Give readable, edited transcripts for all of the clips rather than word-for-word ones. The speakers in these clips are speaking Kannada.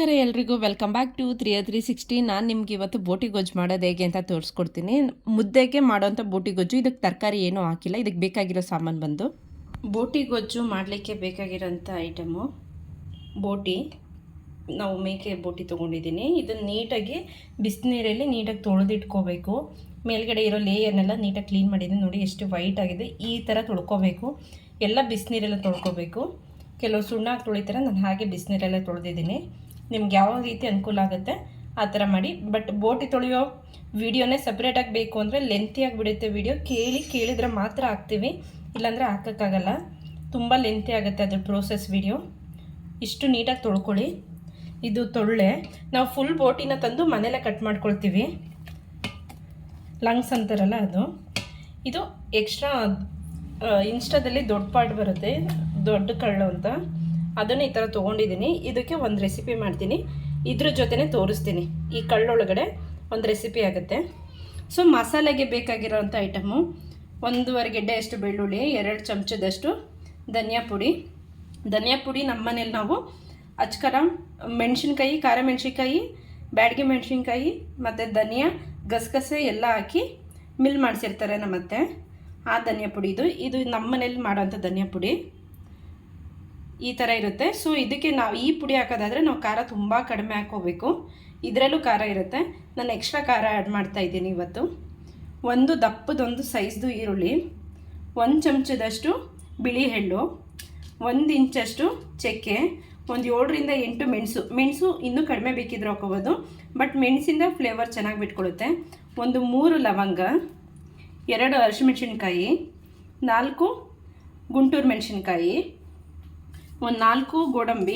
ನಮಸ್ಕಾರ ಎಲ್ರಿಗೂ, ವೆಲ್ಕಮ್ ಬ್ಯಾಕ್ ಟು 360. ನಾನು ನಿಮ್ಗೆ ಇವತ್ತು ಬೋಟಿ ಗೊಜ್ಜು ಮಾಡೋದು ಹೇಗೆ ಅಂತ ತೋರಿಸ್ಕೊಡ್ತೀನಿ. ಮುದ್ದೆಗೆ ಮಾಡೋವಂಥ ಬೋಟಿ ಗೊಜ್ಜು. ಇದಕ್ಕೆ ತರಕಾರಿ ಏನೂ ಹಾಕಿಲ್ಲ. ಇದಕ್ಕೆ ಬೇಕಾಗಿರೋ ಸಾಮಾನು ಬಂದು ಬೋಟಿ ಗೊಜ್ಜು ಮಾಡಲಿಕ್ಕೆ ಬೇಕಾಗಿರೋಂಥ ಐಟಮು ಬೋಟಿ. ನಾವು ಮೇಕೆ ಬೋಟಿ ತೊಗೊಂಡಿದ್ದೀನಿ. ಇದನ್ನು ನೀಟಾಗಿ ಬಿಸಿನೀರಲ್ಲಿ ನೀಟಾಗಿ ತೊಳೆದಿಟ್ಕೋಬೇಕು. ಮೇಲ್ಗಡೆ ಇರೋ ಲೇಯರ್ನೆಲ್ಲ ನೀಟಾಗಿ ಕ್ಲೀನ್ ಮಾಡಿದ್ದೀನಿ. ನೋಡಿ ಎಷ್ಟು ವೈಟ್ ಆಗಿದೆ. ಈ ಥರ ತೊಳ್ಕೊಬೇಕು. ಎಲ್ಲ ಬಿಸಿನೀರೆಲ್ಲ ತೊಳ್ಕೊಬೇಕು. ಕೆಲವು ಸುಣ್ಣ ಹಾಕಿ ತೊಳಿತಾರೆ, ನಾನು ಹಾಗೆ ಬಿಸಿನೀರೆಲ್ಲ ತೊಳೆದಿದ್ದೀನಿ. ನಿಮ್ಗೆ ಯಾವ ರೀತಿ ಅನುಕೂಲ ಆಗುತ್ತೆ ಆ ಥರ ಮಾಡಿ. ಬಟ್ ಬೋಟಿ ತೊಳೆಯೋ ವಿಡಿಯೋನೇ ಸಪ್ರೇಟಾಗಿ ಬೇಕು ಅಂದರೆ ಲೆಂತಿಯಾಗಿ ಬಿಡುತ್ತೆ ವಿಡಿಯೋ. ಕೇಳಿದ್ರೆ ಮಾತ್ರ ಹಾಕ್ತೀವಿ, ಇಲ್ಲಾಂದರೆ ಹಾಕೋಕ್ಕಾಗಲ್ಲ. ತುಂಬ ಲೆಂತಿ ಆಗುತ್ತೆ ಅದ್ರ ಪ್ರೋಸೆಸ್ ವಿಡಿಯೋ. ಇಷ್ಟು ನೀಟಾಗಿ ತೊಳ್ಕೊಳ್ಳಿ. ಇದು ತೊಳ್ಳೆ ನಾವು ಫುಲ್ ಬೋಟಿನ ತಂದು ಮನೇಲೆ ಕಟ್ ಮಾಡ್ಕೊಳ್ತೀವಿ. ಲಂಗ್ಸ್ ಅಂತಾರಲ್ಲ ಅದು. ಇದು ಎಕ್ಸ್ಟ್ರಾ ಇನ್ಸ್ಟಾದಲ್ಲಿ ದೊಡ್ಡ ಪಾರ್ಟ್ ಬರುತ್ತೆ, ದೊಡ್ಡ ಕಳ್ಳು ಅಂತ. ಅದನ್ನು ಈ ಥರ ತೊಗೊಂಡಿದ್ದೀನಿ. ಇದಕ್ಕೆ ಒಂದು ರೆಸಿಪಿ ಮಾಡ್ತೀನಿ, ಇದ್ರ ಜೊತೆನೇ ತೋರಿಸ್ತೀನಿ. ಈ ಕಳ್ಳೊಳಗಡೆ ಒಂದು ರೆಸಿಪಿ ಆಗುತ್ತೆ. ಸೊ ಮಸಾಲೆಗೆ ಬೇಕಾಗಿರೋವಂಥ ಐಟಮು 1.5 ಗೆಡ್ಡೆಯಷ್ಟು ಬೆಳ್ಳುಳ್ಳಿ, 2 ಚಮಚದಷ್ಟು ಧನಿಯಾ ಪುಡಿ. ನಮ್ಮ ಮನೇಲಿ ನಾವು ಅಚ್ಕರ ಮೆಣಸಿನ್ಕಾಯಿ, ಖಾರ ಮೆಣಸಿನ್ಕಾಯಿ, ಬ್ಯಾಡಗಿ ಮೆಣಸಿನ್ಕಾಯಿ ಮತ್ತು ಧನಿಯಾ, ಗಸಗಸೆ ಎಲ್ಲ ಹಾಕಿ ಮಿಲ್ ಮಾಡಿಸಿರ್ತಾರೆ ನಮ್ಮತ್ತೆ. ಆ ಧನಿಯಾ ಪುಡಿ ಇದು ನಮ್ಮ ಮನೇಲಿ ಮಾಡೋಂಥ ಧನಿಯಾ ಪುಡಿ ಈ ಥರ ಇರುತ್ತೆ. ಸೊ ಇದಕ್ಕೆ ನಾವು ಈ ಪುಡಿ ಹಾಕೋದಾದರೆ ನಾವು ಖಾರ ತುಂಬ ಕಡಿಮೆ ಹಾಕ್ಕೋಬೇಕು. ಇದರಲ್ಲೂ ಖಾರ ಇರುತ್ತೆ. ನಾನು ಎಕ್ಸ್ಟ್ರಾ ಖಾರ ಆ್ಯಡ್ ಮಾಡ್ತಾಯಿದ್ದೀನಿ ಇವತ್ತು. ಒಂದು ದಪ್ಪದೊಂದು ಸೈಜ್ದು ಈರುಳ್ಳಿ, 1 ಚಮಚದಷ್ಟು ಬಿಳಿ ಎಳ್ಳು, 1 ಇಂಚಷ್ಟು ಚಕ್ಕೆ, ಒಂದು 7ರಿಂದ 8 ಮೆಣಸು ಇನ್ನೂ ಕಡಿಮೆ ಬೇಕಿದ್ರೆ ಹಾಕೋಬೋದು. ಬಟ್ ಮೆಣಸಿಂದ ಫ್ಲೇವರ್ ಚೆನ್ನಾಗಿ ಬಿಟ್ಕೊಳ್ಳುತ್ತೆ. ಒಂದು 3 ಲವಂಗ, 2 ಹಸಿಮೆಣಸಿನ್ಕಾಯಿ, 4 ಗುಂಟೂರು ಮೆಣಸಿನ್ಕಾಯಿ, ಒಂದು 4 ಗೋಡಂಬಿ,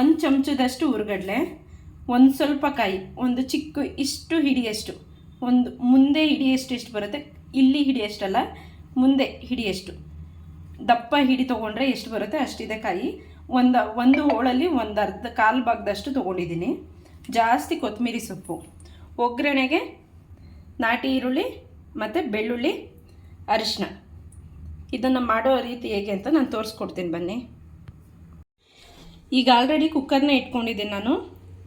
1 ಚಮಚದಷ್ಟು ಹುರ್ಗಡ್ಲೆ, ಒಂದು ಸ್ವಲ್ಪ ಕಾಯಿ, ಒಂದು ಚಿಕ್ಕ ಇಷ್ಟು ಹಿಡಿಯಷ್ಟು, ಒಂದು ಮುಂದೆ ಹಿಡಿಯಷ್ಟು ಎಷ್ಟು ಬರುತ್ತೆ, ಇಲ್ಲಿ ಹಿಡಿಯಷ್ಟಲ್ಲ ಮುಂದೆ ಹಿಡಿಯಷ್ಟು ದಪ್ಪ ಹಿಡಿ ತೊಗೊಂಡ್ರೆ ಎಷ್ಟು ಬರುತ್ತೆ ಅಷ್ಟಿದೆ ಕಾಯಿ. ಒಂದು ಹೋಳಲ್ಲಿ ಒಂದು ಕಾಲು ಭಾಗದಷ್ಟು ತೊಗೊಂಡಿದ್ದೀನಿ. ಜಾಸ್ತಿ ಕೊತ್ತಂಬರಿ ಸೊಪ್ಪು, ಒಗ್ಗರಣೆಗೆ ನಾಟಿ ಈರುಳ್ಳಿ ಮತ್ತು ಬೆಳ್ಳುಳ್ಳಿ, ಅರಿಶಿನ. ಇದನ್ನು ಮಾಡೋ ರೀತಿ ಹೇಗೆ ಅಂತ ನಾನು ತೋರಿಸ್ಕೊಡ್ತೀನಿ ಬನ್ನಿ. ಈಗ ಆಲ್ರೆಡಿ ಕುಕ್ಕರ್ನ ಇಟ್ಕೊಂಡಿದ್ದೀನಿ ನಾನು.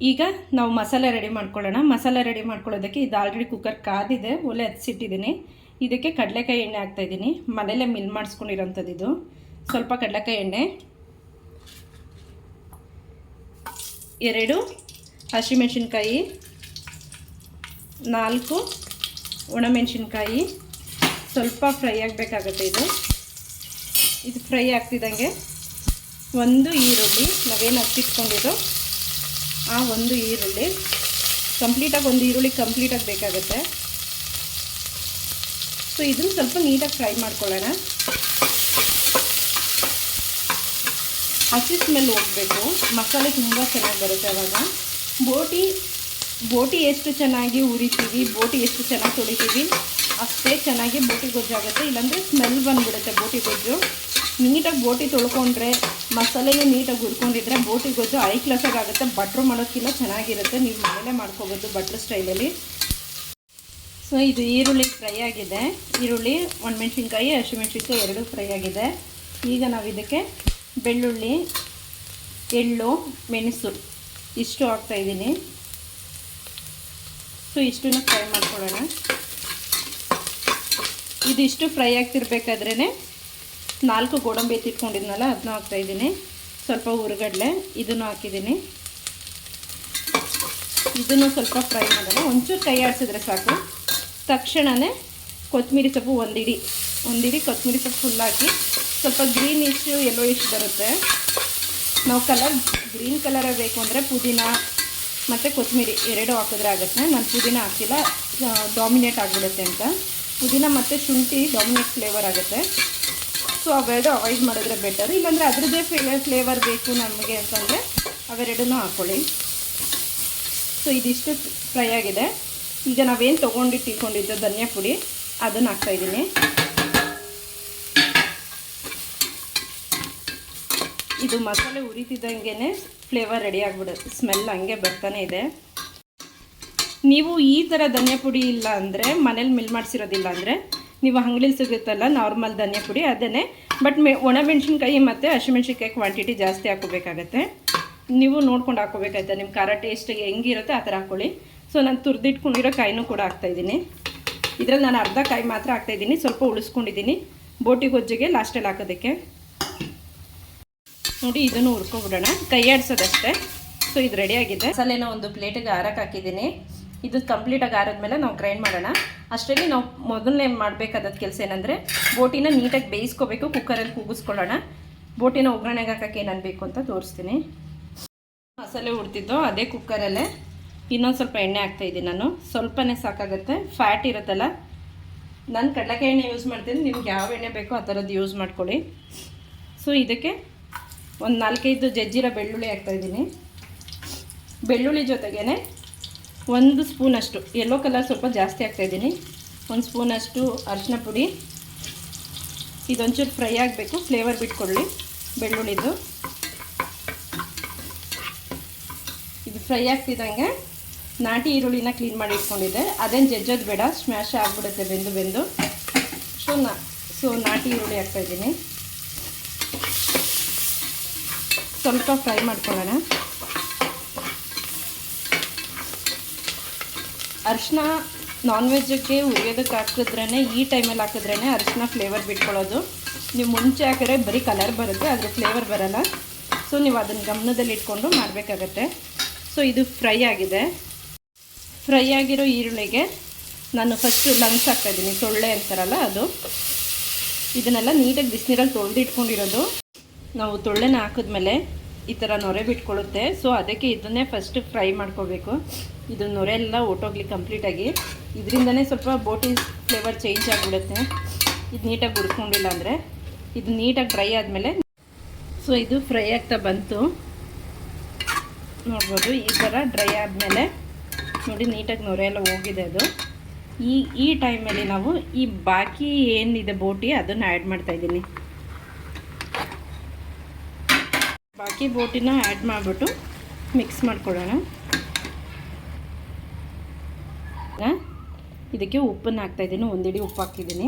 ಈಗ ನಾವು ಮಸಾಲೆ ರೆಡಿ ಮಾಡ್ಕೊಳ್ಳೋಣ. ಮಸಾಲೆ ರೆಡಿ ಮಾಡ್ಕೊಳ್ಳೋದಕ್ಕೆ ಇದು ಆಲ್ರೆಡಿ ಕುಕ್ಕರ್ ಕಾದಿದೆ, ಒಲೆ ಹಚ್ಚಿಟ್ಟಿದ್ದೀನಿ. ಇದಕ್ಕೆ ಕಡಲೆಕಾಯಿ ಎಣ್ಣೆ ಹಾಕ್ತಾಯಿದ್ದೀನಿ. ಮನೆಯಲ್ಲೇ ಮಿಲ್ ಮಾಡಿಸ್ಕೊಂಡಿರೋಂಥದ್ದು ಇದು. ಸ್ವಲ್ಪ ಕಡಲೆಕಾಯಿ ಎಣ್ಣೆ, 2 ಹಸಿಮೆಣಸಿನ್ಕಾಯಿ, 4 ಒಣಮೆಣಸಿನ್ಕಾಯಿ. ಸ್ವಲ್ಪ ಫ್ರೈ ಆಗಬೇಕಾಗತ್ತೆ ಇದು ಫ್ರೈ ಆಗ್ತಿದ್ದಂಗೆ ಒಂದು ಈರುಳ್ಳಿ, ನಾವೇನು ಹಚ್ಚಿಟ್ಕೊಂಡಿರೋ ಆ ಒಂದು ಈರುಳ್ಳಿ ಕಂಪ್ಲೀಟಾಗಿ, ಒಂದು ಈರುಳ್ಳಿ ಕಂಪ್ಲೀಟಾಗಿ ಬೇಕಾಗುತ್ತೆ. ಸೊ ಇದನ್ನು ಸ್ವಲ್ಪ ನೀಟಾಗಿ ಫ್ರೈ ಮಾಡ್ಕೊಳ್ಳೋಣ. ಹಸಿ ಸ್ಮೆಲ್ ಹೋಗಬೇಕು. ಮಸಾಲೆ ತುಂಬ ಚೆನ್ನಾಗಿ ಬರುತ್ತೆ ಆವಾಗ. ಬೋಟಿ ಎಷ್ಟು ಚೆನ್ನಾಗಿ ಉರಿತೀವಿ, ಬೋಟಿ ಎಷ್ಟು ಚೆನ್ನಾಗಿ ತೊಳಿತೀವಿ ಅಷ್ಟೇ ಚೆನ್ನಾಗಿ ಬೋಟಿ ಗೊಜ್ಜು ಆಗುತ್ತೆ. ಇಲ್ಲಾಂದರೆ ಸ್ಮೆಲ್ ಬಂದುಬಿಡುತ್ತೆ ಬೋಟಿ ಗೊಜ್ಜು. ನೀಟಾಗಿ ಬೋಟಿ ತೊಳ್ಕೊಂಡ್ರೆ, ಮಸಾಲೆನೂ ನೀಟಾಗಿ ಹುರ್ಕೊಂಡಿದ್ರೆ ಬೋಟಿ ಗೊಜ್ಜು ಹೈ ಕ್ಲಾಸಾಗಿ ಆಗುತ್ತೆ. ಬಟ್ರು ಮಾಡೋಕ್ಕಿಂತ ಚೆನ್ನಾಗಿರುತ್ತೆ. ನೀವು ಮನೇಲೇ ಮಾಡ್ಕೋಬೋದು ಬಟ್ರ್ ಸ್ಟೈಲಲ್ಲಿ. ಸೊ ಇದು ಈರುಳ್ಳಿ ಫ್ರೈ ಆಗಿದೆ. ಈರುಳ್ಳಿ, ಒಣಮೆಣಸಿನ್ಕಾಯಿ, ಹಸಿಮೆಣಸಿನ್ಕಾಯಿ 2 ಫ್ರೈ ಆಗಿದೆ. ಈಗ ನಾವು ಇದಕ್ಕೆ ಬೆಳ್ಳುಳ್ಳಿ, ಎಳ್ಳು, ಮೆಣಸು ಇಷ್ಟು ಹಾಕ್ತಾಯಿದ್ದೀನಿ. ಸೊ ಇಷ್ಟನ್ನು ಫ್ರೈ ಮಾಡ್ಕೊಳ್ಳೋಣ. ಇದಿಷ್ಟು ಫ್ರೈ ಆಗ್ತಿರ್ಬೇಕಾದ್ರೇ 4 ಗೋಡಂಬಿ ಎತ್ತಿಟ್ಕೊಂಡಿದ್ನಲ್ಲ ಅದನ್ನ ಹಾಕ್ತಾಯಿದ್ದೀನಿ. ಸ್ವಲ್ಪ ಹುರ್ಗಡ್ಲೆ ಇದನ್ನು ಹಾಕಿದ್ದೀನಿ. ಇದನ್ನು ಸ್ವಲ್ಪ ಫ್ರೈ ಮಾಡೋಣ. ಒಂಚೂರು ಕೈ ಆಡಿಸಿದ್ರೆ ಸಾಕು. ತಕ್ಷಣವೇ ಕೊತ್ತಂಬರಿ ಸೊಪ್ಪು ಒಂದು ಇಡಿ ಕೊತ್ತಂಬರಿ ಸೊಪ್ಪು ಫುಲ್ ಹಾಕಿ, ಸ್ವಲ್ಪ ಗ್ರೀನಿಶು ಯೆಲ್ಲೋಯಿಶ್ ಬರುತ್ತೆ. ನಾವು ಗ್ರೀನ್ ಕಲರೇ ಬೇಕು ಅಂದರೆ ಪುದೀನ ಮತ್ತು ಕೊತ್ತಂಬರಿ 2 ಹಾಕಿದ್ರೆ ಆಗುತ್ತೆ. ನಾನು ಪುದೀನ ಹಾಕಿಲ್ಲ, ಡಾಮಿನೇಟ್ ಆಗಿಬಿಡುತ್ತೆ ಅಂತ. ಪುದೀನ ಮತ್ತು ಶುಂಠಿ ಡಾಮಿನೇಟ್ ಫ್ಲೇವರ್ ಆಗುತ್ತೆ. ಸೊ ಅವೆರಡು ಅವಾಯ್ಡ್ ಮಾಡಿದ್ರೆ ಬೆಟರ್. ಇಲ್ಲಾಂದರೆ ಅದರದ್ದೇ ಫ್ಲೇವರ್ ಬೇಕು ನಮಗೆ ಅಂತಂದರೆ ಅವೆರಡನ್ನೂ ಹಾಕ್ಕೊಳ್ಳಿ. ಸೊ ಇದಿಷ್ಟು ಫ್ರೈ ಆಗಿದೆ. ಈಗ ನಾವೇನು ತೊಗೊಂಡಿಟ್ಟಿಕೊಂಡಿದ್ದು ಧನಿಯಾ ಪುಡಿ ಅದನ್ನು ಹಾಕ್ತಾಯಿದ್ದೀನಿ. ಇದು ಮಸಾಲೆ ಉರಿತಿದ್ದಂಗೆ ಫ್ಲೇವರ್ ರೆಡಿ ಆಗಿಬಿಡುತ್ತೆ. ಸ್ಮೆಲ್ ಹಂಗೆ ಬರ್ತಾನೆ ಇದೆ. ನೀವು ಈ ಥರ ಧನಿಯಾ ಪುಡಿ ಇಲ್ಲ ಅಂದರೆ, ಮನೇಲಿ ಮಿಲ್ ಮಾಡಿಸಿರೋದಿಲ್ಲ ಅಂದರೆ, ನೀವು ಅಂಗಡಿಲಿ ಸಿಗುತ್ತಲ್ಲ ನಾರ್ಮಲ್ ಧನಿಯಾ ಪುಡಿ ಅದನ್ನೇ. ಬಟ್ ಒಣಮೆಣಸಿನ್ಕಾಯಿ ಮತ್ತು ಹಸಿಮೆಣಸಿನ್ಕಾಯಿ ಕ್ವಾಂಟಿಟಿ ಜಾಸ್ತಿ ಹಾಕೋಬೇಕಾಗತ್ತೆ. ನೀವು ನೋಡ್ಕೊಂಡು ಹಾಕ್ಕೋಬೇಕಾಯ್ತಾ, ನಿಮ್ಮ ಖಾರ ಟೇಸ್ಟಿಗೆ ಹೆಂಗಿರುತ್ತೆ ಆ ಥರ ಹಾಕ್ಕೊಳ್ಳಿ. ಸೊ ನಾನು ತುರಿದಿಟ್ಕೊಂಡಿರೋ ಕಾಯಿನೂ ಕೂಡ ಹಾಕ್ತಾಯಿದ್ದೀನಿ. ಇದರಲ್ಲಿ ನಾನು ಅರ್ಧ ಕಾಯಿ ಮಾತ್ರ ಹಾಕ್ತಾಯಿದ್ದೀನಿ, ಸ್ವಲ್ಪ ಉಳಿಸ್ಕೊಂಡಿದ್ದೀನಿ ಬೋಟಿ ಗೊಜ್ಜಿಗೆ ಲಾಸ್ಟಲ್ಲಿ ಹಾಕೋದಕ್ಕೆ. ನೋಡಿ ಇದನ್ನು ಹುರ್ಕೊಬಿಡೋಣ, ಕೈ ಆಡಿಸೋದಷ್ಟೇ. ಸೊ ಇದು ರೆಡಿಯಾಗಿದೆ. ಮಸಾಲೆನ ಒಂದು ಪ್ಲೇಟಿಗೆ ಆರಕ್ಕೆ ಹಾಕಿದ್ದೀನಿ. ಇದು ಕಂಪ್ಲೀಟಾಗಿ ಆರಿದ್ಮೇಲೆ ನಾವು ಗ್ರೈಂಡ್ ಮಾಡೋಣ. ಅಷ್ಟರಲ್ಲಿ ನಾವು ಮೊದಲನೇ ಮಾಡಬೇಕಾದ ಕೆಲಸ ಏನಂದರೆ ಬೋಟಿನ ನೀಟಾಗಿ ಬೇಯಿಸ್ಕೋಬೇಕು. ಕುಕ್ಕರಲ್ಲಿ ಕೂಗಿಸ್ಕೊಳ್ಳೋಣ. ಬೋಟಿನ ಒಗ್ಗರಣೆಗೆ ಹಾಕೋಕ್ಕೆ ಏನೇನು ಬೇಕು ಅಂತ ತೋರಿಸ್ತೀನಿ. ಮಸಾಲೆ ಹುಡ್ತಿದ್ದು ಅದೇ ಕುಕ್ಕರಲ್ಲೇ ಇನ್ನೊಂದು ಸ್ವಲ್ಪ ಎಣ್ಣೆ ಹಾಕ್ತಾಯಿದ್ದೀನಿ. ನಾನು ಸ್ವಲ್ಪನೇ ಸಾಕಾಗುತ್ತೆ, ಫ್ಯಾಟ್ ಇರುತ್ತಲ್ಲ. ನಾನು ಕಡಲೆಕಾಯಿ ಎಣ್ಣೆ ಯೂಸ್ ಮಾಡ್ತೀನಿ, ನಿಮ್ಗೆ ಯಾವ ಎಣ್ಣೆ ಬೇಕೋ ಆ ಥರದ್ದು ಯೂಸ್ ಮಾಡ್ಕೊಳ್ಳಿ. ಸೊ ಇದಕ್ಕೆ ಒಂದು 4-5 ಜಜ್ಜಿರೋ ಬೆಳ್ಳುಳ್ಳಿ ಹಾಕ್ತಾಯಿದ್ದೀನಿ. ಬೆಳ್ಳುಳ್ಳಿ ಜೊತೆಗೇ 1 ಸ್ಪೂನಷ್ಟು ಯೆಲ್ಲೋ ಕಲರ್ ಸ್ವಲ್ಪ ಜಾಸ್ತಿ ಹಾಕ್ತಾಯಿದ್ದೀನಿ. 1 ಸ್ಪೂನಷ್ಟು ಅರಿಶಿನ ಪುಡಿ. ಇದೊಂಚೂರು ಫ್ರೈ ಆಗಬೇಕು, ಫ್ಲೇವರ್ ಬಿಟ್ಕೊಳ್ಳಿ ಬೆಳ್ಳುಳ್ಳಿದು. ಇದು ಫ್ರೈ ಆಗ್ತಿದ್ದಂಗೆ ನಾಟಿ ಈರುಳ್ಳಿನ ಕ್ಲೀನ್ ಮಾಡಿ ಇಟ್ಕೊಂಡಿದ್ದೆ. ಅದೇನು ಜಜ್ಜೋದು ಬೇಡ, ಸ್ಮ್ಯಾಶ್ ಆಗಿಬಿಡುತ್ತೆ ಬೆಂದು. ಸೊ ನಾಟಿ ಈರುಳ್ಳಿ ಹಾಕ್ತಾಯಿದ್ದೀನಿ. ಸ್ವಲ್ಪ ಫ್ರೈ ಮಾಡ್ಕೊಳ್ಳೋಣ. ಅರಿಶಿನ ನಾನ್ ವೆಜ್ಜಿಗೆ ಹುರಿಯೋದಕ್ಕೆ ಹಾಕಿದ್ರೇ, ಈ ಟೈಮಲ್ಲಿ ಹಾಕಿದ್ರೇ ಅರಿಶಿನ ಫ್ಲೇವರ್ ಬಿಟ್ಕೊಳ್ಳೋದು. ನೀವು ಮುಂಚೆ ಹಾಕಿದ್ರೆ ಬರೀ ಕಲರ್ ಬರುತ್ತೆ, ಆದರೆ ಫ್ಲೇವರ್ ಬರೋಲ್ಲ. ಸೊ ನೀವು ಅದನ್ನು ಗಮನದಲ್ಲಿ ಇಟ್ಕೊಂಡು ಮಾಡಬೇಕಾಗತ್ತೆ. ಸೊ ಇದು ಫ್ರೈ ಆಗಿದೆ. ಫ್ರೈ ಆಗಿರೋ ಈರುಳ್ಳಿಗೆ ನಾನು ಫಸ್ಟು ಲಂಗ್ಸ್ ಹಾಕ್ತಾಯಿದ್ದೀನಿ, ಸೊಳ್ಳೆ ಅಂತಾರಲ್ಲ ಅದು. ಇದನ್ನೆಲ್ಲ ನೀಟಾಗಿ ಬಿಸಿನೀರಲ್ಲಿ ತೊಳೆದು ಇಟ್ಕೊಂಡಿರೋದು. ನಾವು ತೊಳ್ಳೆನ ಹಾಕಿದ್ಮೇಲೆ ಈ ಥರ ನೊರೆ ಬಿಟ್ಕೊಳ್ಳುತ್ತೆ. ಸೊ ಅದಕ್ಕೆ ಇದನ್ನೇ ಫಸ್ಟ್ ಫ್ರೈ ಮಾಡ್ಕೋಬೇಕು. ಇದು ನೊರೆ ಎಲ್ಲ ಒಟ್ಟೋಗ್ಲಿ ಕಂಪ್ಲೀಟಾಗಿ. ಇದರಿಂದನೇ ಸ್ವಲ್ಪ ಬೋಟಿ ಫ್ಲೇವರ್ ಚೇಂಜ್ ಆಗಿಬಿಡುತ್ತೆ. ಇದು ನೀಟಾಗಿ ಹುರ್ಕೊಂಡಿಲ್ಲ ಅಂದರೆ. ಇದು ನೀಟಾಗಿ ಫ್ರೈ ಆದಮೇಲೆ, ಸೊ ಇದು ಫ್ರೈ ಆಗ್ತಾ ಬಂತು ನೋಡ್ಬೋದು. ಈ ಥರ ಡ್ರೈ ಆದಮೇಲೆ ನೋಡಿ ನೀಟಾಗಿ ನೊರೆ ಎಲ್ಲ ಹೋಗಿದೆ ಅದು. ಈ ಟೈಮಲ್ಲಿ ನಾವು ಈ ಬಾಕಿ ಏನಿದೆ ಬೋಟಿ ಅದನ್ನು ಆ್ಯಡ್ ಮಾಡ್ತಾಯಿದ್ದೀನಿ. ಬಾಕಿ ಬೋಟಿನ ಆ್ಯಡ್ ಮಾಡಿಬಿಟ್ಟು ಮಿಕ್ಸ್ ಮಾಡ್ಕೊಳ್ಳೋಣ. ಇದಕ್ಕೆ ಉಪ್ಪನ್ನು ಹಾಕ್ತಾಯಿದ್ದೀನಿ. 1 ಹಿಡಿ ಉಪ್ಪು ಹಾಕ್ತಿದ್ದೀನಿ.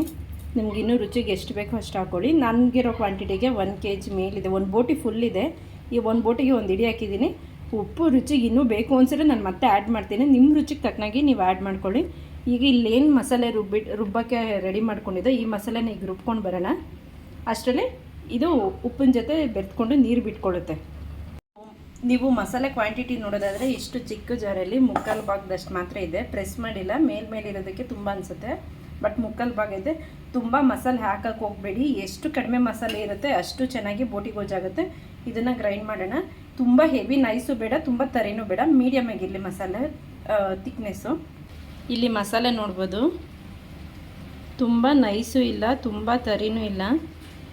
ನಿಮ್ಗೆ ಇನ್ನೂ ರುಚಿಗೆ ಎಷ್ಟು ಬೇಕೋ ಅಷ್ಟು ಹಾಕ್ಕೊಳ್ಳಿ. ನನಗಿರೋ ಕ್ವಾಂಟಿಟಿಗೆ 1 kg ಮೇಲಿದೆ, 1 ಬೋಟಿ ಫುಲ್ ಇದೆ. ಈ 1 ಬೋಟಿಗೆ 1 ಹಿಡಿ ಹಾಕಿದ್ದೀನಿ. ಉಪ್ಪು ರುಚಿಗೆ ಇನ್ನೂ ಬೇಕು ಅನ್ಸಿದ್ರೆ ನಾನು ಮತ್ತೆ ಆ್ಯಡ್ ಮಾಡ್ತೀನಿ. ನಿಮ್ಮ ರುಚಿಗೆ ತಕ್ಕನಾಗಿ ನೀವು ಆ್ಯಡ್ ಮಾಡ್ಕೊಳ್ಳಿ. ಈಗ ಇಲ್ಲೇನು ಮಸಾಲೆ ರುಬ್ಬಕ್ಕೆ ರೆಡಿ ಮಾಡ್ಕೊಂಡಿದ್ದೆ, ಈ ಮಸಾಲೆನ ಈಗ ರುಬ್ಕೊಂಡು ಬರೋಣ. ಅಷ್ಟರಲ್ಲಿ ಇದು ಉಪ್ಪಿನ ಜೊತೆ ಬೆರೆತ್ಕೊಂಡು ನೀರು ಬಿಟ್ಕೊಳ್ಳುತ್ತೆ. ನೀವು ಮಸಾಲೆ ಕ್ವಾಂಟಿಟಿ ನೋಡೋದಾದರೆ ಇಷ್ಟು ಚಿಕ್ಕ ಜಾರಲ್ಲಿ 3/4 ಭಾಗದಷ್ಟು ಮಾತ್ರ ಇದೆ. ಪ್ರೆಸ್ ಮಾಡಿಲ್ಲ, ಮೇಲಿರೋದಕ್ಕೆ ತುಂಬ ಅನಿಸುತ್ತೆ. ಬಟ್ 3/4 ಭಾಗ ಇದೆ. ತುಂಬ ಮಸಾಲೆ ಹಾಕಕ್ಕೆ ಹೋಗಬೇಡಿ. ಎಷ್ಟು ಕಡಿಮೆ ಮಸಾಲೆ ಇರುತ್ತೆ ಅಷ್ಟು ಚೆನ್ನಾಗಿ ಬೋಟಿ ಗೊಜ್ಜಾಗುತ್ತೆ. ಇದನ್ನು ಗ್ರೈಂಡ್ ಮಾಡೋಣ. ತುಂಬ ಹೆವಿ ನೈಸು ಬೇಡ, ತುಂಬ ತರಿನೂ ಬೇಡ, ಮೀಡಿಯಮ್ ಆಗಿರಲಿ ಮಸಾಲೆ ತಿಕ್ನೆಸ್ಸು. ಇಲ್ಲಿ ಮಸಾಲೆ ನೋಡ್ಬೋದು, ತುಂಬ ನೈಸು ಇಲ್ಲ, ತುಂಬ ತರಿನೂ ಇಲ್ಲ,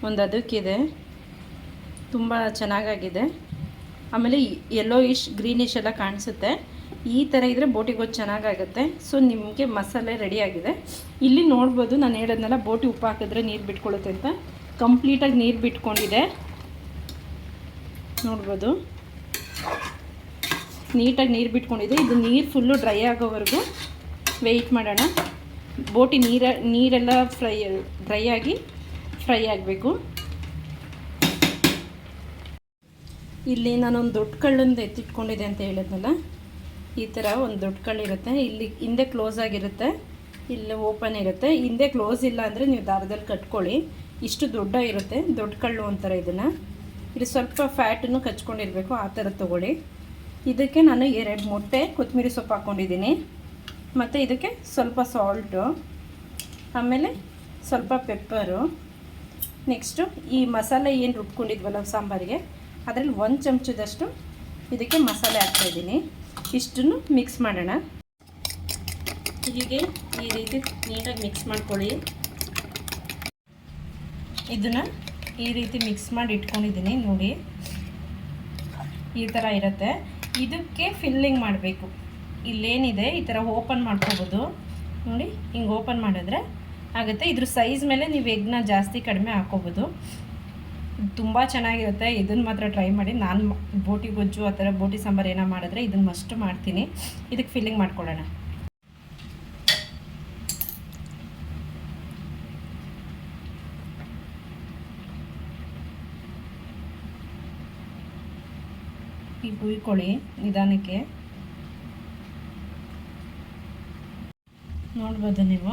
ಒಂದು ಅದಕ್ಕಿದೆ. ತುಂಬ ಚೆನ್ನಾಗಾಗಿದೆ. ಆಮೇಲೆ ಯೆಲ್ಲೋಯಿಶ್ ಗ್ರೀನಿಶ್ ಎಲ್ಲ ಕಾಣಿಸುತ್ತೆ. ಈ ಥರ ಇದ್ದರೆ ಬೋಟಿ ಗೊಜ್ಜು ಚೆನ್ನಾಗಾಗುತ್ತೆ. ಸೊ ನಿಮಗೆ ಮಸಾಲೆ ರೆಡಿಯಾಗಿದೆ. ಇಲ್ಲಿ ನೋಡ್ಬೋದು, ನಾನು ಹೇಳಿದ್ನಲ್ಲ ಬೋಟಿ ಉಪ್ಪು ಹಾಕಿದ್ರೆ ನೀರು ಬಿಟ್ಕೊಳ್ಳುತ್ತೆ ಅಂತ. ಕಂಪ್ಲೀಟಾಗಿ ನೀರು ಬಿಟ್ಕೊಂಡಿದೆ ನೋಡ್ಬೋದು. ನೀಟಾಗಿ ನೀರು ಬಿಟ್ಕೊಂಡಿದೆ. ಇದು ನೀರು ಫುಲ್ಲು ಡ್ರೈ ಆಗೋವರೆಗೂ ವೆಯ್ಟ್ ಮಾಡೋಣ. ಬೋಟಿ ನೀರೆಲ್ಲ ಡ್ರೈ ಆಗಿ ಫ್ರೈ ಆಗಬೇಕು. ಇಲ್ಲಿ ನಾನೊಂದು ದೊಡ್ಡ ಕಳ್ಳೊಂದು ಎತ್ತಿಟ್ಕೊಂಡಿದ್ದೆ ಅಂತ ಹೇಳಿದ್ನಲ್ಲ, ಈ ಥರ ಒಂದು ದೊಡ್ಡ ಕಳ್ಳಿರುತ್ತೆ. ಇಲ್ಲಿ ಹಿಂದೆ ಕ್ಲೋಸ್ ಆಗಿರುತ್ತೆ, ಇಲ್ಲಿ ಓಪನ್ ಇರುತ್ತೆ. ಹಿಂದೆ ಕ್ಲೋಸ್ ಇಲ್ಲ ಅಂದರೆ ನೀವು ದಾರದಲ್ಲಿ ಕಟ್ಕೊಳ್ಳಿ. ಇಷ್ಟು ದೊಡ್ಡ ಇರುತ್ತೆ, ದೊಡ್ಡ ಕಳ್ಳು ಅಂತಾರೆ ಇದನ್ನು. ಇಲ್ಲಿ ಸ್ವಲ್ಪ ಫ್ಯಾಟನ್ನು ಕಚ್ಕೊಂಡಿರಬೇಕು, ಆ ಥರ ತೊಗೊಳ್ಳಿ. ಇದಕ್ಕೆ ನಾನು 2 ಮೊಟ್ಟೆ, ಕೊತ್ತಂಬರಿ ಸೊಪ್ಪು ಹಾಕ್ಕೊಂಡಿದ್ದೀನಿ. ಮತ್ತು ಇದಕ್ಕೆ ಸ್ವಲ್ಪ ಸಾಲ್ಟು, ಆಮೇಲೆ ಸ್ವಲ್ಪ ಪೆಪ್ಪರು. ನೆಕ್ಸ್ಟು ಈ ಮಸಾಲೆ ಏನು ರುಬ್ಕೊಂಡಿದ್ವಲ್ಲ ಸಾಂಬಾರಿಗೆ, ಅದರಲ್ಲಿ 1 ಚಮಚದಷ್ಟು ಇದಕ್ಕೆ ಮಸಾಲೆ ಹಾಕ್ತಾಯಿದ್ದೀನಿ. ಇಷ್ಟನ್ನು ಮಿಕ್ಸ್ ಮಾಡೋಣ. ಹೀಗೆ ಈ ರೀತಿ ನೀಟಾಗಿ ಮಿಕ್ಸ್ ಮಾಡ್ಕೊಳ್ಳಿ. ಇದನ್ನು ಈ ರೀತಿ ಮಿಕ್ಸ್ ಮಾಡಿ ಇಟ್ಕೊಂಡಿದ್ದೀನಿ ನೋಡಿ, ಈ ಥರ ಇರುತ್ತೆ. ಇದಕ್ಕೆ ಫಿಲ್ಲಿಂಗ್ ಮಾಡಬೇಕು. ಇಲ್ಲೇನಿದೆ ಈ ಥರ ಓಪನ್ ಮಾಡ್ಕೋಬೋದು ನೋಡಿ, ಹಿಂಗೆ ಓಪನ್ ಮಾಡಿದ್ರೆ ಆಗುತ್ತೆ. ಇದ್ರ ಸೈಜ್ ಮೇಲೆ ನೀವು ಎಗ್ನ ಜಾಸ್ತಿ ಕಡಿಮೆ ಹಾಕೋಬೋದು. ತುಂಬ ಚೆನ್ನಾಗಿರುತ್ತೆ. ಇದನ್ನು ಮಾತ್ರ ಟ್ರೈ ಮಾಡಿ. ನಾನು ಬೋಟಿ ಗೊಜ್ಜು ಆ ಥರ ಬೋಟಿ ಸಾಂಬಾರು ಏನೋ ಮಾಡಿದ್ರೆ ಇದನ್ನು ಮಸ್ಟ್ ಮಾಡ್ತೀನಿ. ಇದಕ್ಕೆ ಫಿಲ್ಲಿಂಗ್ ಮಾಡ್ಕೊಳ್ಳೋಣ. ಈಗ ಹುಯ್ಕೊಳ್ಳಿ ನಿಧಾನಕ್ಕೆ. ನೋಡ್ಬೋದು ನೀವು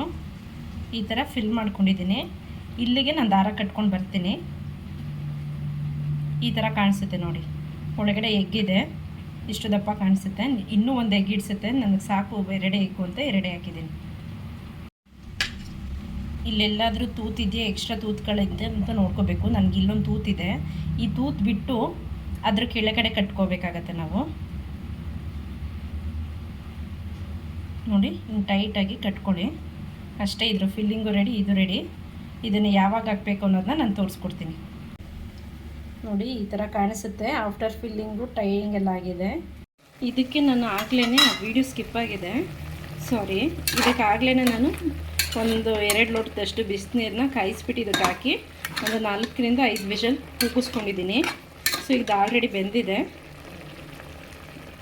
ಈ ಥರ ಫಿಲ್ ಮಾಡ್ಕೊಂಡಿದ್ದೀನಿ. ಇಲ್ಲಿಗೆ ನಾನು ದಾರ ಕಟ್ಕೊಂಡು ಬರ್ತೀನಿ. ಈ ಥರ ಕಾಣಿಸುತ್ತೆ ನೋಡಿ, ಒಳಗಡೆ ಎಗ್ಗಿದೆ, ಇಷ್ಟು ದಪ್ಪ ಕಾಣಿಸುತ್ತೆ. ಇನ್ನೂ ಒಂದು ಎಗ್ ಇಡ್ಸುತ್ತೆ, ನನಗೆ ಸಾಕು 2 ಎಗ್ಗು ಅಂತ 2 ಹಾಕಿದ್ದೀನಿ. ಇಲ್ಲೆಲ್ಲಾದರೂ ತೂತಿದೆಯಾ, ಎಕ್ಸ್ಟ್ರಾ ತೂತುಗಳಿದೆ ಅಂತ ನೋಡ್ಕೋಬೇಕು. ನನಗೆ ಇಲ್ಲೊಂದು ತೂತಿದೆ, ಈ ತೂತು ಬಿಟ್ಟು ಅದ್ರ ಕೆಳಗಡೆ ಕಟ್ಕೋಬೇಕಾಗತ್ತೆ ನಾವು. ನೋಡಿ ಹಿಂಗೆ ಟೈಟಾಗಿ ಕಟ್ಕೊಳ್ಳಿ ಅಷ್ಟೇ. ಇದ್ರ ಫಿಲ್ಲಿಂಗು ರೆಡಿ, ಇದು ರೆಡಿ. ಇದನ್ನು ಯಾವಾಗ ಹಾಕಬೇಕು ಅನ್ನೋದನ್ನ ನಾನು ತೋರಿಸ್ಕೊಡ್ತೀನಿ. ನೋಡಿ ಈ ಥರ ಕಾಣಿಸುತ್ತೆ. ಆಫ್ಟರ್ ಫಿಲ್ಲಿಂಗು ಟೈಯಿಂಗ್ ಎಲ್ಲ ಆಗಿದೆ. ಇದಕ್ಕೆ ನಾನು ಆಗಲೇ ವೀಡಿಯೋ ಸ್ಕಿಪ್ ಆಗಿದೆ, ಸಾರಿ. ಇದಕ್ಕಾಗಲೇ ನಾನು ಒಂದು 2 ಲೋಟದಷ್ಟು ಬಿಸಿನೀರನ್ನ ಕಾಯಿಸ್ಬಿಟ್ಟು ಇದಕ್ಕೆ ಹಾಕಿ ಒಂದು 4ರಿಂದ 5 ವಿಷಲ್ ಕೂಗಿಸ್ಕೊಂಡಿದ್ದೀನಿ. ಸೊ ಇದು ಆಲ್ರೆಡಿ ಬೆಂದಿದೆ,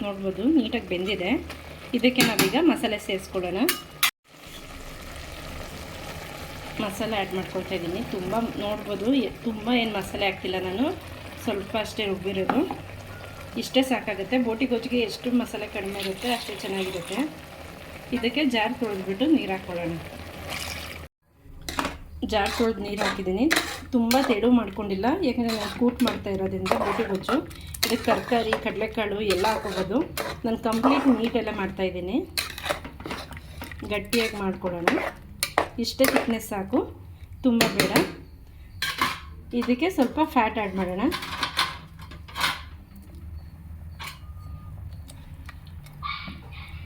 ನೋಡ್ಬೋದು ನೀಟಾಗಿ ಬೆಂದಿದೆ. ಇದಕ್ಕೆ ನಾವೀಗ ಮಸಾಲೆ ಸೇರಿಸ್ಕೊಳ್ಳೋಣ. ಮಸಾಲೆ ಆ್ಯಡ್ ಮಾಡ್ಕೊಳ್ತಾ ಇದ್ದೀನಿ. ತುಂಬ ನೋಡ್ಬೋದು, ತುಂಬ ಏನು ಮಸಾಲೆ ಹಾಕ್ತಿಲ್ಲ ನಾನು, ಸ್ವಲ್ಪ ಅಷ್ಟೇ ರುಬ್ಬಿರೋದು. ಇಷ್ಟೇ ಸಾಕಾಗುತ್ತೆ. ಬೋಟಿ ಗೊಜ್ಜಿಗೆ ಎಷ್ಟು ಮಸಾಲೆ ಕಡಿಮೆ ಇರುತ್ತೆ ಅಷ್ಟೇ ಚೆನ್ನಾಗಿರುತ್ತೆ. ಇದಕ್ಕೆ ಜಾರ್ ತೊಳೆದ್ಬಿಟ್ಟು ನೀರು ಹಾಕ್ಕೊಳ್ಳೋಣ. ಜಾರ್ ತೊಳೆದು ನೀರು ಹಾಕಿದ್ದೀನಿ. ತುಂಬ ತೆಳು ಮಾಡ್ಕೊಂಡಿಲ್ಲ, ಯಾಕಂದರೆ ನಾನು ಕೂಟ್ ಮಾಡ್ತಾ ಇರೋದ್ರಿಂದ ಬೋಟಿ ಗೊಜ್ಜು. ಇದಕ್ಕೆ ತರಕಾರಿ, ಕಡಲೆಕಾಳು ಎಲ್ಲ ಹಾಕೋಬೋದು. ನಾನು ಕಂಪ್ಲೀಟ್ ನೀಟೆಲ್ಲ ಮಾಡ್ತಾಯಿದ್ದೀನಿ. ಗಟ್ಟಿಯಾಗಿ ಮಾಡ್ಕೊಳ್ಳೋಣ. ಇಷ್ಟೇ ಥಿಕ್ನೆಸ್ ಸಾಕು, ತುಂಬ ಬೇಡ. ಇದಕ್ಕೆ ಸ್ವಲ್ಪ ಫ್ಯಾಟ್ ಆ್ಯಡ್ ಮಾಡೋಣ.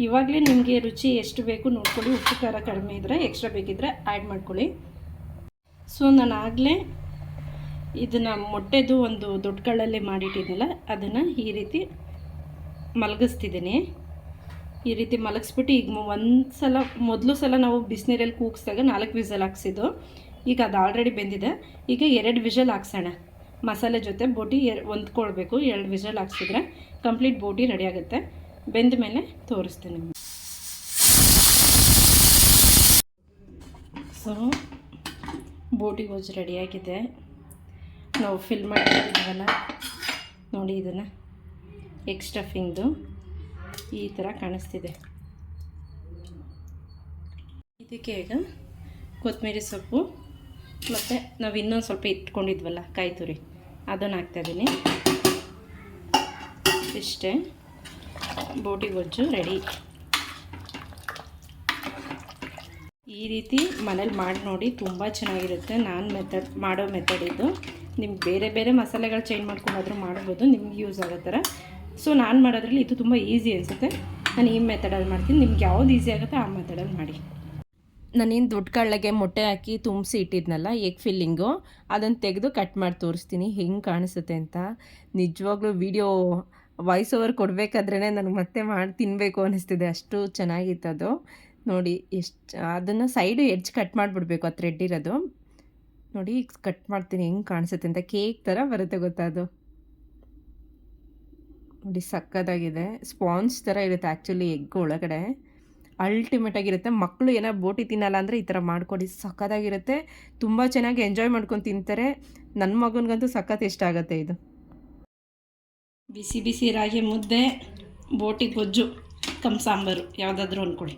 ಇವಾಗಲೇ ನಿಮಗೆ ರುಚಿ ಎಷ್ಟು ಬೇಕು ನೋಡ್ಕೊಳ್ಳಿ. ಉಪ್ಪು ಖಾರ ಕಡಿಮೆ ಇದ್ದರೆ ಎಕ್ಸ್ಟ್ರಾ ಬೇಕಿದ್ದರೆ ಆ್ಯಡ್ ಮಾಡ್ಕೊಳ್ಳಿ. ಸೊ ನಾನು ಆಗಲೇ ಇದನ್ನು ಮೊಟ್ಟೆದು ಒಂದು ದೊಡ್ಡ ಕಳ್ಳಲ್ಲಿ ಮಾಡಿಟ್ಟಿದ್ನಲ್ಲ, ಅದನ್ನು ಈ ರೀತಿ ಮಲಗಿಸ್ತಿದ್ದೀನಿ. ಈ ರೀತಿ ಮಲಗಿಸ್ಬಿಟ್ಟು ಈಗ ಮೊದಲು ಸಲ ನಾವು ಬಿಸಿನೀರಲ್ಲಿ ಕೂಗಿಸಿದಾಗ 4 ವಿಸಲ್ ಹಾಕ್ಸಿದ್ದು. ಈಗ ಅದು ಆಲ್ರೆಡಿ ಬೆಂದಿದೆ. ಈಗ 2 ವಿಷಲ್ ಹಾಕ್ಸೋಣ. ಮಸಾಲೆ ಜೊತೆ ಬೋಟಿ ಹೊಂದ್ಕೊಳ್ಬೇಕು. 2 ವಿಷಲ್ ಹಾಕ್ಸಿದ್ರೆ ಕಂಪ್ಲೀಟ್ ಬೋಟಿ ರೆಡಿ ಆಗುತ್ತೆ. ಬೆಂದ ಮೇಲೆ ತೋರಿಸ್ತೀನಿ. ಸೊ ಬೋಟಿ ಗೊಜ್ಜು ರೆಡಿಯಾಗಿದೆ. ನಾವು ಫಿಲ್ ಮಾಡಿದ್ದೀವಲ್ಲ ನೋಡಿ, ಇದನ್ನು ಎಗ್ ಸ್ಟಫಿಂಗ್ದು ಈ ಥರ ಕಾಣಿಸ್ತಿದೆ. ಇದಕ್ಕೆ ಈಗ ಕೊತ್ತಂಬರಿ ಸೊಪ್ಪು ಮತ್ತು ನಾವು ಇನ್ನೊಂದು ಸ್ವಲ್ಪ ಇಟ್ಕೊಂಡಿದ್ವಲ್ಲ ಕಾಯಿ ತುರಿ, ಅದನ್ನು ಹಾಕ್ತಾಯಿದ್ದೀನಿ. ಇಷ್ಟೇ, ಬೋಟಿ ಗೊಜ್ಜು ರೆಡಿ. ಈ ರೀತಿ ಮನೇಲಿ ಮಾಡಿ ನೋಡಿ, ತುಂಬ ಚೆನ್ನಾಗಿರುತ್ತೆ. ನಾನು ಮಾಡೋ ಮೆಥಡ್ ಇದು. ನಿಮ್ಗೆ ಬೇರೆ ಬೇರೆ ಮಸಾಲೆಗಳು ಚೇಂಜ್ ಮಾಡ್ಕೊಂಡಾದರೂ ಮಾಡ್ಬೋದು, ನಿಮ್ಗೆ ಯೂಸ್ ಆಗೋ ಥರ. ಸೊ ನಾನು ಮಾಡೋದ್ರಲ್ಲಿ ಇದು ತುಂಬ ಈಸಿ ಅನಿಸುತ್ತೆ. ನಾನು ಈ ಮೆಥಡಲ್ಲಿ ಮಾಡ್ತೀನಿ. ನಿಮ್ಗೆ ಯಾವ್ದು ಈಸಿ ಆಗುತ್ತೆ ಆ ಮೆಥಡಲ್ಲಿ ಮಾಡಿ. ನಾನೇನು ದೊಡ್ಡ ಕಳ್ಳೆಗೆ ಮೊಟ್ಟೆ ಹಾಕಿ ತುಂಬಿಸಿ ಇಟ್ಟಿದ್ನಲ್ಲ ಎಗ್ ಫಿಲ್ಲಿಂಗು, ಅದನ್ನು ತೆಗೆದು ಕಟ್ ಮಾಡಿ ತೋರಿಸ್ತೀನಿ ಹೆಂಗೆ ಕಾಣಿಸುತ್ತೆ ಅಂತ. ನಿಜವಾಗ್ಲೂ ವಿಡಿಯೋ ವಾಯ್ಸ್ ಓವರ್ ಕೊಡಬೇಕಾದ್ರೇ ನನಗೆ ಮತ್ತೆ ಮಾಡಿ ತಿನ್ನಬೇಕು ಅನ್ನಿಸ್ತಿದೆ, ಅಷ್ಟು ಚೆನ್ನಾಗಿತ್ತು ಅದು. ನೋಡಿ ಎಷ್ಟು, ಅದನ್ನು ಸೈಡು ಎಡ್ಜ್ ಕಟ್ ಮಾಡಿಬಿಡ್ಬೇಕು, ಆ ಥ್ರೆಡ್ ಇರೋದು. ನೋಡಿ ಕಟ್ ಮಾಡ್ತೀನಿ ಹೆಂಗೆ ಕಾಣಿಸುತ್ತೆ ಅಂತ. ಕೇಕ್ ಥರ ಬರುತ್ತೆ ಗೊತ್ತಾ ಅದು. ನೋಡಿ ಸಕ್ಕತ್ತಾಗಿದೆ, ಸ್ಪಾಂಜ್ ಥರ ಇರುತ್ತೆ ಆ್ಯಕ್ಚುಲಿ ಎಗ್ ಒಳಗಡೆ. ಅಲ್ಟಿಮೇಟಾಗಿರುತ್ತೆ. ಮಕ್ಕಳು ಏನೋ ಬೋಟಿ ತಿನ್ನಲ್ಲ ಅಂದರೆ ಈ ಥರ ಮಾಡಿಕೊಡಿ, ಸಕ್ಕತ್ತಾಗಿರುತ್ತೆ. ತುಂಬ ಚೆನ್ನಾಗಿ ಎಂಜಾಯ್ ಮಾಡ್ಕೊಂಡು ತಿಂತಾರೆ. ನನ್ನ ಮಗನಿಗಂತೂ ಸಖತ್ ಇಷ್ಟ ಆಗುತ್ತೆ ಇದು. ಬಿಸಿ ಬಿಸಿ ರಾಗಿ ಮುದ್ದೆ, ಬೋಟಿ ಗೊಜ್ಜು, ಕಮ್ ಸಾಂಬಾರು ಯಾವುದಾದ್ರೂ ಅಂದ್ಕೊಳ್ಳಿ.